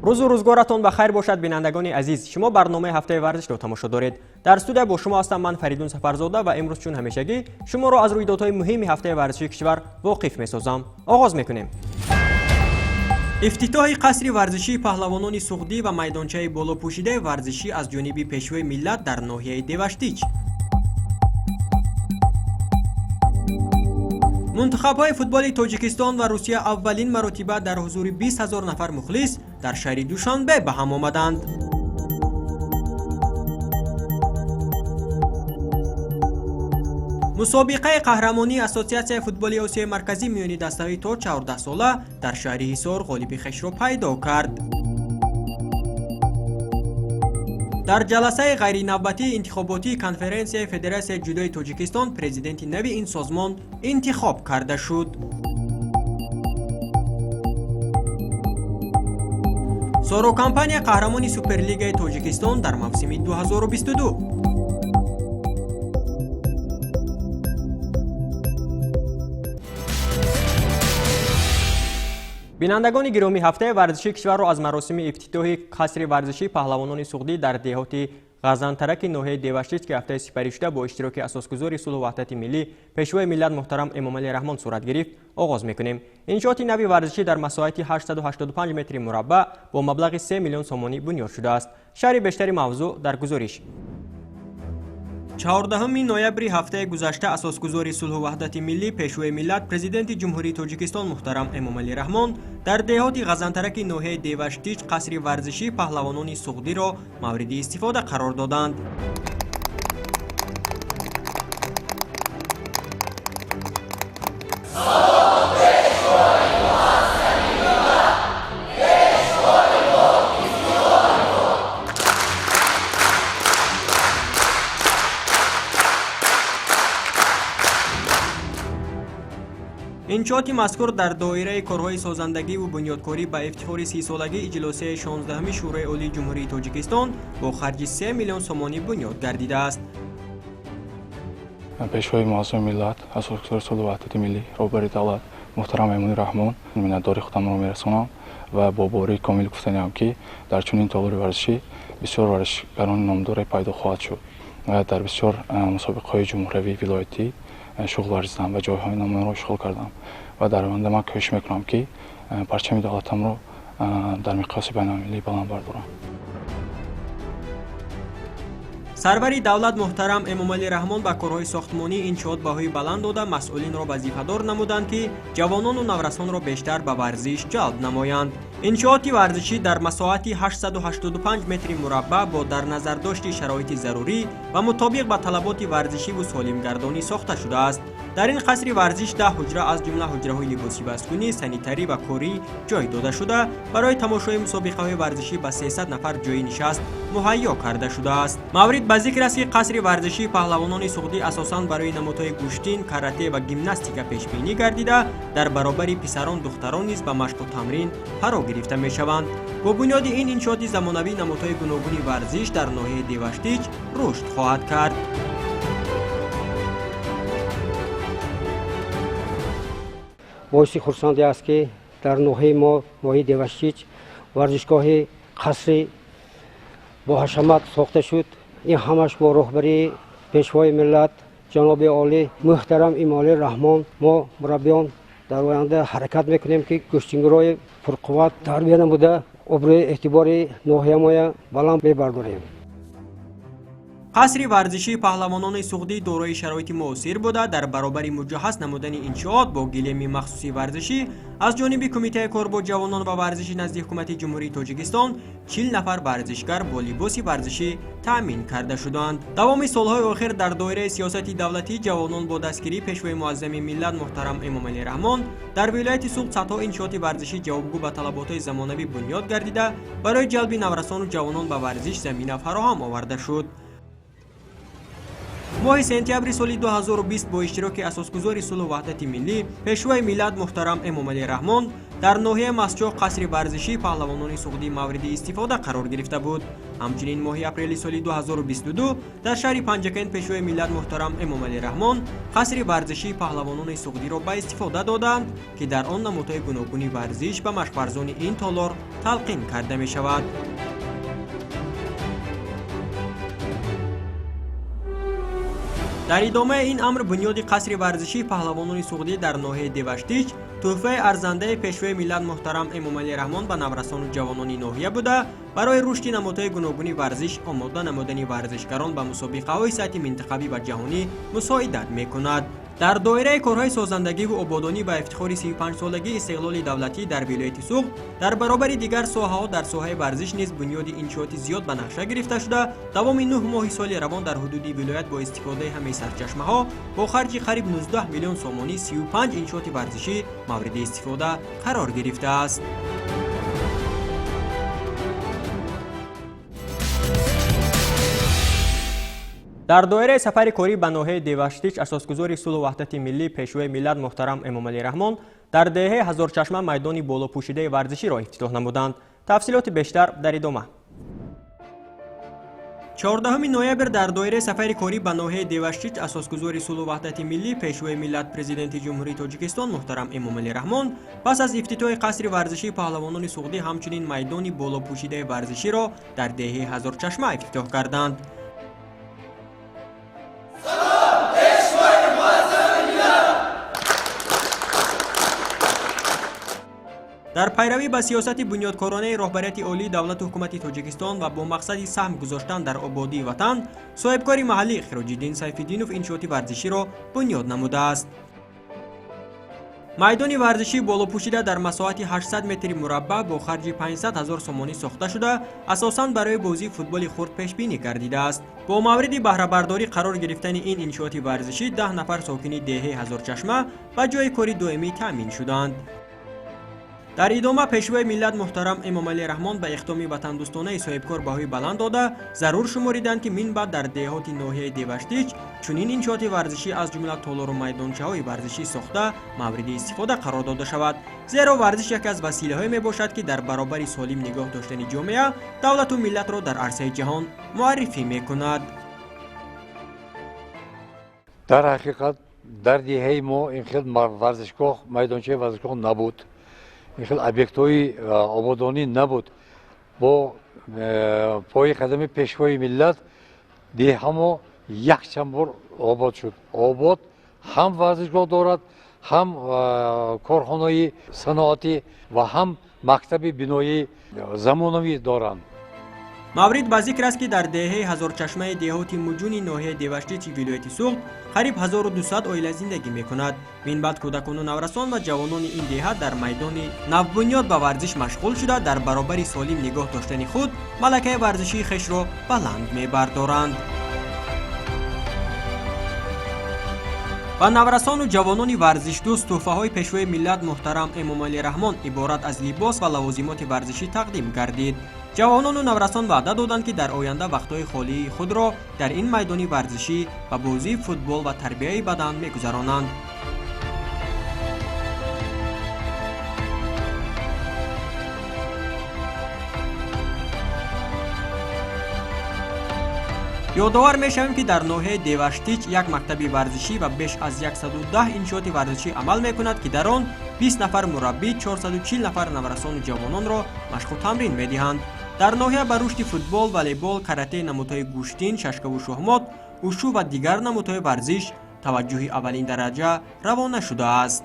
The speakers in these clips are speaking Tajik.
روز و روزگارتان بخیر باشد بینندگان عزیز. شما برنامه هفته ورزش را تماشا دارید. در استودیو با شما هستم من فریدون سفرزاده و امروز چون همیشگی شما را از رویدادهای مهم هفته ورزشی کشور واقف می‌سازم. آغاز می‌کنیم. افتتاح قصر ورزشی پهلوانان سوخدی و میدانچه بالا پوشیده ورزشی از جانب پیشوای ملت در ناحیه دیوشتیچ. منتخب‌های فوتبال تاجیکستان و روسیه اولین مرتبه در حضور 20,000 نفر مخلص در شهر دوشنبه به هم آمدند. مسابقه قهرمانی اساسیاسیون فوتبال آسیای مرکزی میان دسته‌های تا 14 ساله در شهر حصار غالب خویش را پیدا کرد. در جلسه غیرنوبتی انتخاباتی کنفرانسیای فدراسیون جودوی تاجیکستان پرزیدنت نوی این سازمان انتخاب کرده شد. سارو کمپانی قهرمانی سوپرلیگ تاجیکستان در موسم 2022. بینندگان گرامی، هفته ورزشی کشور را از مراسم افتتاح قصر ورزشی پهلوانان سوخدی در دهات غزنترک ناحیه دیوشتیچ که هفته سپری شده با اشتراک اساسگزار صلح و وحدت ملی پیشوای ملت محترم امامعلی رحمان صورت گرفت آغاز میکنیم. انشاءات نوی ورزشی در مساحت 885 متر مربع با مبلغ 3 میلیون سومانی بنیاد شده است. شرح بیشتر موضوع در گزارش. 14 نوامبر هفته گذشته اساسگزار صلح و وحدت ملی پیشوای ملت پرزیدنت جمهوری تاجیکستان محترم امامعلی رحمان در دهات غزنترک ناحیه دیوشتیچ قصر ورزشی پهلوانان سوخدی را مورد استفاده قرار دادند. انشاءات مذکور در دایره کارهای سازندگی و بنیادکاری به افتخار 30 سالگی اجلاس 16 شورای عالی جمهوری تاجیکستان با خرج 3 میلیون سومانی بنیاد گردیده است. پیشوای معظم ملت اساسگزار صلح و وحدت ملی رهبر دولت محترم امامعلی رحمان منتداری خودم را میرسانم و با باوری کامل گفتنیم که در چنین تالار ورزشی بسیار ورزشکاران نامدار پیدا خواهد شد و در بسیار مسابقه‌های جمهوری ولایتی شغل ورزیدم و جایهای نمایان را اشغال کردم و در آینده من کوشش میکنم که پرچم دولتم را در مقیاس بین‌المللی بلند بردارم. سرور دولت محترم امامعلی رحمان با کارهای ساختمانی انشاءات بهای بلند داده مسئولین را وظیفه‌دار نمودند که جوانان و نورسان را بیشتر به ورزش جلب نمایند. انشاءات ورزشی در مساحت 885 متر مربع با در نظر داشت شرایط ضروری و مطابق با طلبات ورزشی و سالمگردانی ساخته شده است. در این قصر ورزش 10 حجره از جمله حجره‌های لباسی بسکونی، سانیتری و کاری جای داده شده برای تماشای مسابقه‌های ورزشی به 300 نفر جای نشست مهیا کرده شده است. مورد به ذکر است که قصر ورزشی پهلوانان سوخدی اساساً برای نمودهای گوشتین، کاراته و گیمناستیک پیش بینی گردیده در برابر پسران دختران نیز به مشق و تمرین فرا گرفته می شوند. با بنیاد این انشاءات زمانوی نمودهای گوناگون ورزش در ناحیه دیوشتیچ رشد خواهد کرد. باعث خرسندی است که در ناحیه ما ناحیه دیوشتیچ ورزشگاه قصر با حشمت ساخته شد. این همش با رهبری پیشوای ملت جناب عالی محترم امامعلی رحمان ما مربیان در آینده حرکت میکنیم که گشتینگرای پرقوت تربیت نموده ابر اعتبار ناحیه ما بلند ببرداریم. قصر ورزشی پهلوانان سوخدی دارای شرایط معاصر بوده در برابر مجهز نمودن انشاءات با گلیم مخصوصی ورزشی از جانب کمیته کار با جوانان و ورزشی نزد حکومت جمهوری تاجیکستان 40 نفر ورزشکار با لباس ورزشی تامین کرده شدند. دوام سالهای آخر در دایره سیاست دولتی جوانان با دستگیری پیشوای معظم ملت محترم امامعلی رحمان در ولایت سوخد صدها انشاءات ورزشی جوابگو به طلبات زمانوی بنیاد گردیده برای جلب نورسان و جوانان به ورزش زمینه فراهم آورده شد. ماه سپتامبر سال 2020 با اشتراک اساسگزار صلح و وحدت ملی پیشوای ملت محترم امامعلی رحمان дар ноҳияи Масҷоқ қасри варзишии паҳлавонони суғдӣ мавриди истифода қарор гирифта буд. ҳамчунин моҳи апрели соли 2022 дар шаҳри Панҷакент пешвои миллат муҳтарам Эмомалӣ Раҳмон қасри варзишии паҳлавонони суғдиро ба истифода доданд, ки дар он намудҳои гуногуни варзиш ба машқварзони ин толор талқин карда мешавад. дар идомаи ин амр бунёди қасри варзишии паҳлавонони суғдӣ дар ноҳияи Деваштич тӯҳфаи арзандаи пешвои миллат муҳтарам Эмомалӣ Раҳмон ба наврасону ҷавонони ноҳия буда, барои рушди намудҳои гуногуни варзиш омода намудани варзишгарон ба мусобиқаҳои сатҳи минтақавӣ ва ҷаҳонӣ мусоидат мекунад. дар доираи корҳои созандагиву ободонӣ ба ифтихори 35-солагии истиқлоли давлатӣ дар вилояти Суғд, дар баробари дигар соҳаҳо дар соҳаи варзиш низ бунёди иншооти зиёд ба нақша гирифта шуда, давоми 9 моҳи соли равон дар ҳудуди вилоят бо истифодаи ҳамаи сарчашмаҳо бо харҷи қариб 19 миллион сомонӣ 35 иншооти варзишӣ мавриди истифода қарор гирифтааст. дар доираи сафари корӣ ба ноҳияи Деваштич асосгузори сулҳу ваҳдати миллӣ пешвои миллат муҳтарам Эмомалӣ Раҳмон дар деҳаи Ҳазорчашма майдони болопӯшидаи варзиширо ифтитоҳ намуданд. тафсилоти бештар дар идома. 14 ноябр дар доираи сафари корӣ ба ноҳияи Деваштич асосгузори сулҳу ваҳдати миллӣ пешвои миллат президенти ҷумҳурии Тоҷикистон муҳтарам Эмомалӣ Раҳмон пас аз ифтитоҳи қасри варзишии паҳлавонони суғдӣ ҳамчунин майдони болопӯшидаи варзиширо дар деҳаи Ҳазорчашма ифтитоҳ карданд. дар пайравӣ ба сиёсати бунёдкоронаи роҳбарияти олии давлату ҳукумати Тоҷикистон ва бо мақсади саҳм гузоштан дар ободии ватан, соҳибкори маҳаллӣ Хироҷиддин Сайфиддинов иншооти варзиширо бунёд намудааст. майдони варзишии болопӯшида дар масоҳати 800 метри мураббаъ бо харҷи 500 000 сомонӣ сохта шуда, асосан барои бозии футболи хурд пешбинӣ гардидааст. бо мавриди баҳрабардорӣ қарор гирифтани ин иншооти варзишӣ 10 нафар сокини деҳаи Ҳазорчашма ба ҷои кори доимӣ таъмин шуданд. дар идома пешвои миллат муҳтарам Эмомалӣ Раҳмон ба иқдоми ватандӯстонаи соҳибкор баҳои баланд дода, зарур шумориданд, ки минбаъд дар деҳоти ноҳияи Деваштич чунин иншооти варзишӣ аз ҷумла толору майдончаҳои варзишӣ сохта мавриди истифода қарор дода шавад. зеро варзиш яке аз василаҳое мебошад, ки дар баробари солим нигоҳ доштани ҷомеа, давлату миллатро дар арсаи ҷаҳон муаррифӣ мекунад. дар ҳақиқат дар деҳаи мо ин хел варзишгоҳ, майдончаи варзишгоҳ набуд. ин хел объектҳои ободонӣ набуд. бо пои қадами пешвои миллат деҳамо якчанд бор обод шуд. обод ҳам варзишгоҳ дорад, ҳам корхонаи саноатӣ ва ҳам мактаби биноии замонавӣ доранд. маврид ба зикр аст, ки дар деҳаи Ҳазорчашмаи деҳоти муҷуни ноҳияи Деваштичи вилояти Суғд қариб 1200 оила зиндагӣ мекунад. минбаъд кӯдакону наврасон ва ҷавонони ин деҳа дар майдони навбунёд ба варзиш машғул шуда, дар баробари солим нигоҳ доштани худ малакаи варзишии хешро баланд мебардоранд. ба наврасону ҷавонони варзишдӯст тӯҳфаҳои пешвои миллат муҳтарам Эмомалӣ Раҳмон иборат аз либос ва лавозимоти варзишӣ тақдим гардид. ҷавонону наврасон ваъда доданд, ки дар оянда вақтҳои холии худро дар ин майдони варзишӣ ба бозии футбол ва тарбияи бадан мегузаронанд. ёдовар мешавем, ки дар ноҳияи Деваштич як мактаби варзишӣ ва беш аз 110 иншооти варзишӣ амал мекунад, ки дар он 20 нафар мураббӣ, 440 нафар наврасону ҷавононро машқу тамрин медиҳанд. дар ноҳия ба рушди футбол, волейбол, карате, намудҳои гӯштин, шашкаву шоҳмот, ушу ва дигар намудҳои варзиш таваҷҷӯҳи аввалин дараҷа равона шудааст.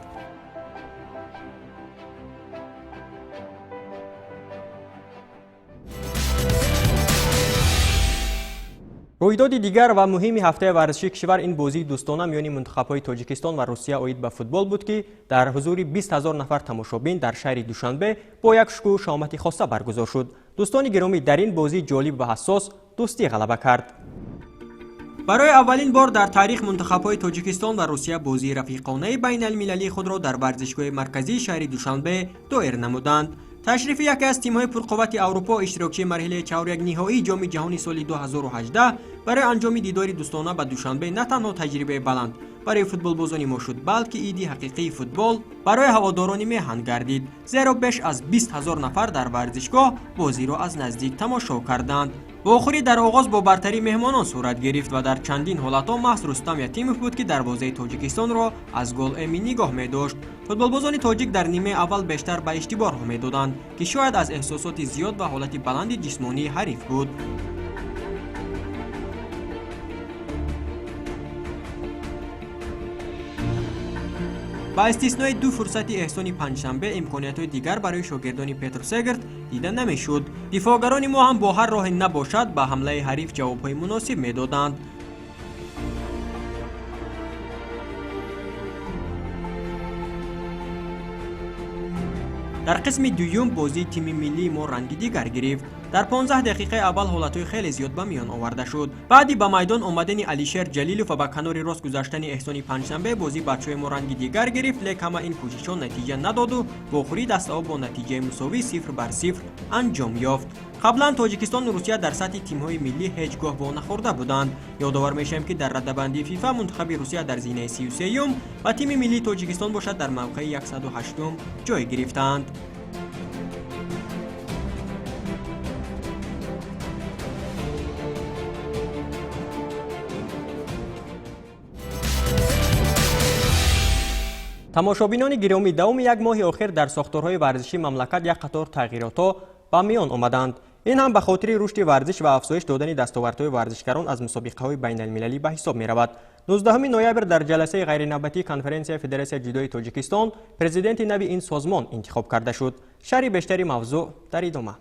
رویداد دیگر و مهمی هفته ورزشی کشور این بازی دوستانه میان منتخب‌های تاجیکستان و روسیه اوید به فوتبال بود که در حضور 20000 نفر تماشابین در شهر دوشنبه با یک شکوه و شامت خاصه برگزار شد. دوستان گرامی، در این بازی جالب و حساس دوستی غلبه کرد. برای اولین بار در تاریخ منتخب‌های تاجیکستان و روسیه بازی رفیقانه بین المللی خود را در ورزشگاه مرکزی شهر دوشنبه دایر نمودند. تشریف یکی از تیم‌های پرقوت اروپا اشتراکی مرحله 4 نهایی جام جهانی سال 2018 برای انجام دیداری دوستانه به دوشنبه نه تنها تجربه بلند برای فوتبالبازان ما شد، بلکه ایدی حقیقی فوتبال برای هواداران میهن گردید، زیرا بیش از 20,000 نفر در ورزشگاه بازی را از نزدیک تماشا کردند. باخوری در آغاز با برتری مهمانان صورت گرفت و در چندین حالتها محض رستم یتیمov بود که دروازه تاجیکستان را از گل امی نگاه می‌داشت. فوتبالبازان تاجیک در نیمه اول بیشتر به اشتباهها می‌دادند که شاید از احساسات زیاد و حالت بلند جسمانی حریف بود. با استثنای دو فرصت احسانی پنجشنبه امکانیت‌های دیگر برای شاگردان پتر سگرت دیده نمی‌شد. دفاعگران ما هم با هر راه نباشد به حمله حریف جواب‌های مناسب می‌دادند. در قسم دوم بازی تیم ملی ما رنگ دیگر گرفت. در 15 دقیقه اول حالتهای خیلی زیاد به میان آورده شد. بعدی به میدان آمدن علیشیر جلیلوف و به کنار راست گذاشتن احسانی پنجشنبه بازی بچه‌های ما رنگ دیگر گرفت، لیک همه این کوشش‌ها نتیجه نداد و باخوری دست آب با نتیجه مساوی 0-0 انجام یافت. قبلا تاجیکستان و روسیه در سطح تیم‌های ملی هیچگاه وا نخورده بودند. یادآور میشیم که در رده‌بندی فیفا منتخب روسیه در زینه 33ام و تیم ملی تاجیکستان باشد در موقع 108م جای گرفتند. تماشابینان گرامی، دوم یک ماه آخر در ساختارهای ورزشی مملکت یک قطار تغییرات به میان آمدند. این هم به خاطر رشد ورزش و افزایش دادن دستاوردهای ورزشکاران از مسابقه‌های بین‌المللی به حساب می‌رود. 19 نوامبر در جلسه غیرنوبتی کنفرانسیای فدراسیون جودوی تاجیکستان پرزیدنت نوی این سازمان انتخاب کرده شد. شرح بیشتری موضوع در ادامه.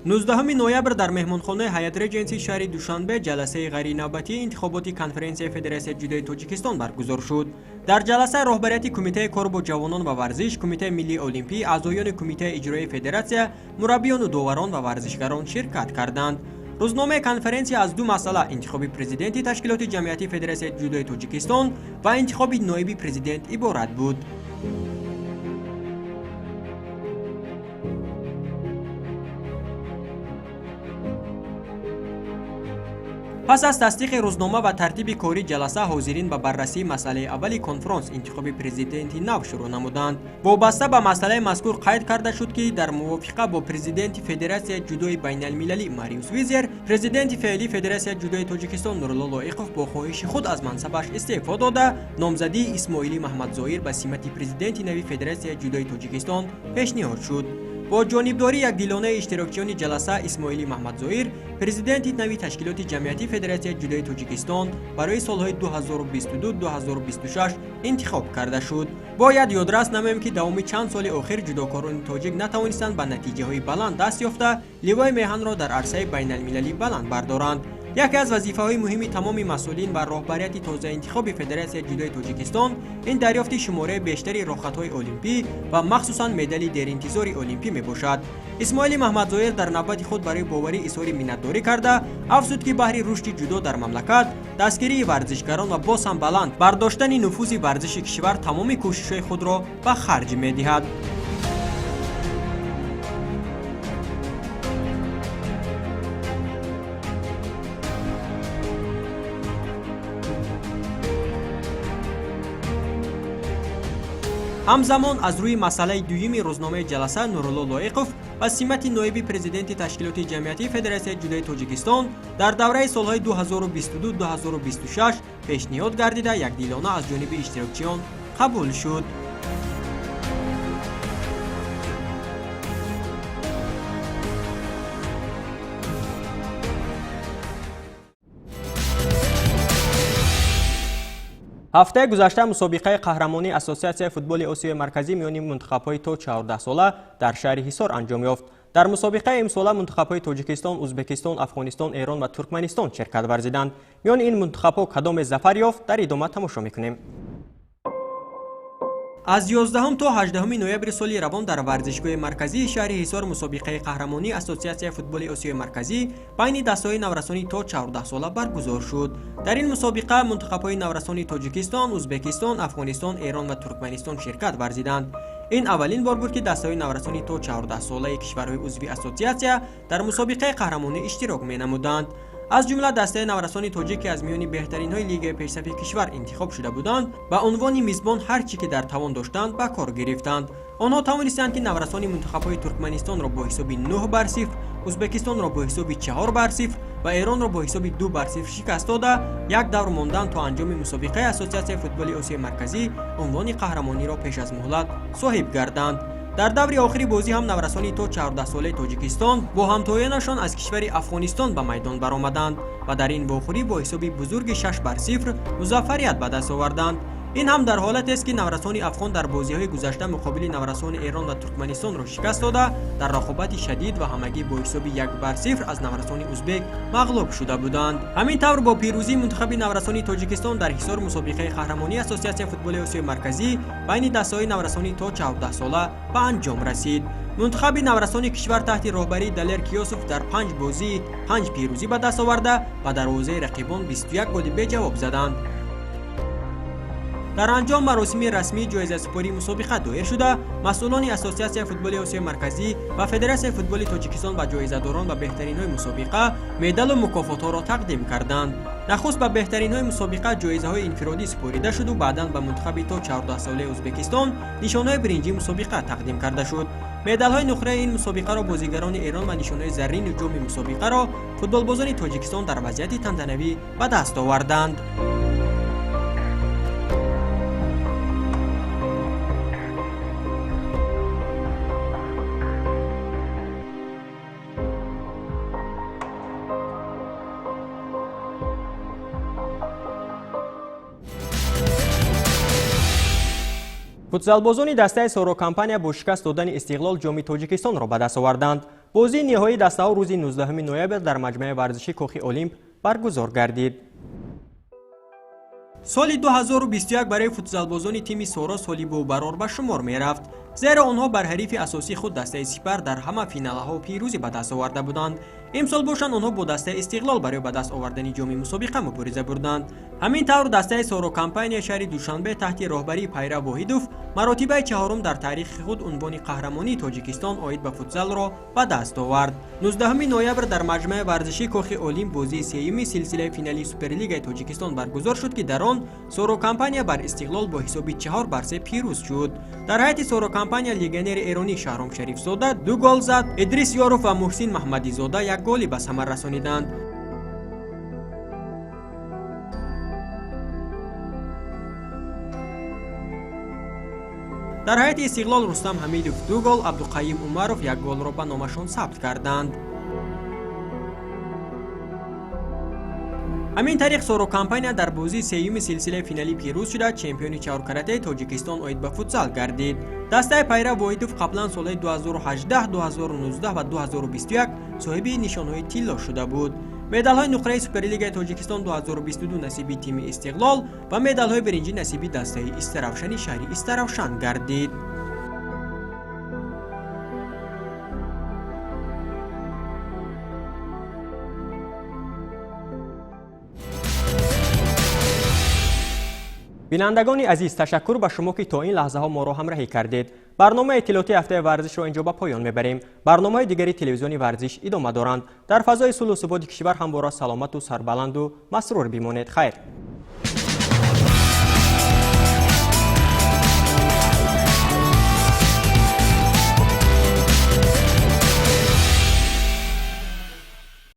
19 نوامبر در مهمانخانه هیئت رجنسی شهر دوشنبه جلسه غیرنوبتی انتخاباتی کنفرانسیای فدراسیون جودوی تاجیکستان برگزار شد. در جلسه رهبریت کمیته کار با جوانان و ورزش، کمیته ملی المپی، اعضایان کمیته اجرایی فدراسیون، مربیان و داوران و ورزشکاران شرکت کردند. روزنامه کنفرانسی از دو مسئله انتخاب پرزیدنت تشکیلات جمعیتی فدراسیون جودوی تاجیکستان و انتخاب نایب پرزیدنت عبارت بود. پس از تصدیق روزنامه و ترتیب کاری جلسه، حاضرین به بررسی مسئله اولی کنفرانس انتخاب پرزیدنت نو شروع نمودند. وابسته به مسئله مذکور قید کرده شد که در موافقه با پرزیدنت فدراسیون جودوی بین‌المللی ماریوس ویزر، پرزیدنت فعلی فدراسیون جودوی تاجیکستان نورالله لایقوف با خواهش خود از منصبش استعفا داده، نامزدی اسماعیلی محمد ظاهر به سمت پرزیدنت نوی فدراسیون جودوی تاجیکستان پیشنهاد شد. با جانبداری یک دیلانه اشتراکچیان جلسه، اسماعیلی محمد ظاهر پرزیدنت نوی تشکیلات جمعیتی فدراسیون جودوی تاجیکستان برای سالهای 2022-2026 انتخاب کرده شد. باید یادرس نماییم که دوام چند سال اخیر جودوکاران تاجیک نتوانستند به نتیجه های بلند دست یافته لیوای میهن را در عرصه بین المللی بلند بردارند. یکی از وظیفه‌های مهم تمام مسئولین و رهبریت تازه انتخاب فدراسیون جودوی تاجیکستان این دریافت شماره بیشتری رخصت‌های المپی و مخصوصاً مدال در انتظار المپی میباشد. اسماعیلی محمد ظاهر در نوبت خود برای باوری اظهار منتداری کرده افزود که بهر رشد جودو در مملکت، دستگیری ورزشکاران و باز هم بلند برداشتن نفوذ ورزش کشور تمام کوشش‌های خود را به خرج می‌دهد. همزمان از روی مسئله دویم روزنامه جلسه، نورالله لایقوف و سمت نایب پرزیدنت تشکیلات جمعیتی فدراسیون جودوی تاجیکستان در دوره سالهای 2022-2026 پیشنهاد گردیده یک دیلانه از جانب اشتراکچیان قبول شد. هفته گذشته مسابقه قهرمانی اساسیاسیون فوتبال آسیای مرکزی میان منتخب‌های تا 14 ساله در شهر حصار انجام یافت. در مسابقه امسال منتخب‌های تاجیکستان، ازبکستان، افغانستان، ایران و ترکمنستان شرکت ورزیدند. میان این منتخب‌ها کدام ظفر یافت در ادامه تماشا می‌کنیم. از 11 تا 18 نوامبر سال روان در ورزشگاه مرکزی شهر حصار مسابقه قهرمانی اساسیاسیون فوتبال آسیای مرکزی بین دسته‌های نورسانی تا 14 ساله برگزار شد. در این مسابقه منتخب‌های نورسانی تاجیکستان، ازبکستان، افغانستان، ایران و ترکمنستان شرکت ورزیدند. این اولین بار بود که دسته‌های نورسانی تا 14 ساله کشورهای عضو اساسیاسیون در مسابقه قهرمانی اشتراک می‌نمودند. از جمله دسته نورسان تاجیک که از میان بهترین های لیگ پیشرفت کشور انتخاب شده بودند به عنوان میزبان هر چی که در توان داشتند به کار گرفتند. آنها توانستند که نورسان منتخب های ترکمنستان را با حساب 9-0، ازبکستان را با حساب 4-0 و ایران را با حساب 2-0 شکست داده یک دور ماندن تا انجام مسابقه اساسیاسیون فوتبال آسیای مرکزی عنوان قهرمانی را پیش از مهلت صاحب گردند. در دور آخری بازی هم نورسانی تا 14 ساله تاجیکستان با همتایانشان از کشور افغانستان به میدان برآمدند و در این باخوری با حساب بزرگ 6-0 موفقیت به دست آوردند. این هم در حالت است که نورسان افغان در بازی‌های گذشته مقابل نورسان ایران و ترکمنستان را شکست داده در رقابت شدید و همگی با حساب 1-0 از نورسان ازبک مغلوب شده بودند. همین طور با پیروزی منتخب نورسان تاجیکستان در حصار مسابقه قهرمانی اساسیاسیون فوتبال آسیای مرکزی بین دسته‌های نورسان تا 14 ساله به انجام رسید. منتخب نورسان کشور تحت رهبری دلیر کیوسوف در 5 بازی 5 پیروزی به دست آورده و در حوزه رقیبان 21 گل به جواب زدند. در انجام مراسم رسمی جایزه سپاری مسابقه دایر شده، مسئولان اساسیاسیون فوتبال آسیای مرکزی و فدراسیون فوتبال تاجیکستان و جایزه‌داران و بهترین های مسابقه مدال و مکافات را تقدیم کردند. نخست به بهترین های مسابقه جایزه های انفرادی سپریده شد و بعداً به منتخب تا 14 ساله ازبکستان نشانه برنجی مسابقه تقدیم کرده شد. مدال های نقره این مسابقه را بازیگران ایران و نشانه زرین نجوم مسابقه را فوتبالبازان تاجیکستان در وضعیت تنتنوی به دست آوردند. فوتسالبازان دسته سورو کمپانیا با شکست دادن استقلال جام تاجیکستان را به دست آوردند. بازی نهایی دسته ها روز 19 نوامبر در مجمع ورزشی کاخ المپ برگزار گردید. سال 2021 برای فوتسالبازان تیم سورو سالی باورار به شمار می رفت، زیرا آنها بر حریف اساسی خود دسته سپر در همه فینال‌ها پیروزی به دست آورده بودند. امسال باشند آنها با دسته استقلال برای به دست آوردن جام مسابقه مبارزه بردند. همین طور دسته سورو کمپانیا شهر دوشنبه تحت رهبری پیرا واحدوف مراتب چهارم در تاریخ خود عنوان قهرمانی تاجیکستان عاید به فوتسال را به دست آورد. 19 نوامبر در مجمع ورزشی کاخ المپ بازی سوم سلسله فینالی سوپرلیگ تاجیکستان برگزار شد که در آن سورو کمپانیا بر استقلال با حساب 4-3 پیروز شد. در حیاط سورو کمپانیا لیگنر ایرانی شهرام شریف زاده 2 گل زد، ادریس یاروف و محسن محمدی زاده 1 گلی به ثمر رسانیدند. در حیاط استقلال رستم حمیدوف 2 گل، عبدالقیوم عمروف 1 گل را به نامشان ثبت کردند. همین طریق سورو کمپانیا در بازی سوم سلسله فینالی پیروز شده چمپیون چهار کرته تاجیکستان عاید به فوتسال گردید. دسته پیرا واحدوف قبلا سالهای 2018، 2019 و 2021 صاحب نشانهای طلا شده بود. مدال‌های نقره سوپرلیگ تاجیکستان 2022 نصیب تیم استقلال و مدال‌های برنجی نصیب دسته استرافشن شهری استرافشن گردید. بینندگان عزیز، تشکر به شما که تا این لحظه ها ما را همراهی کردید. برنامه اطلاعاتی هفته ورزش را اینجا به پایان میبریم. برنامه دیگری تلویزیونی ورزش ادامه دارند. در فضای صلح و ثبات کشور همواره سلامت و سربلند و مسرور بمانید. خیر.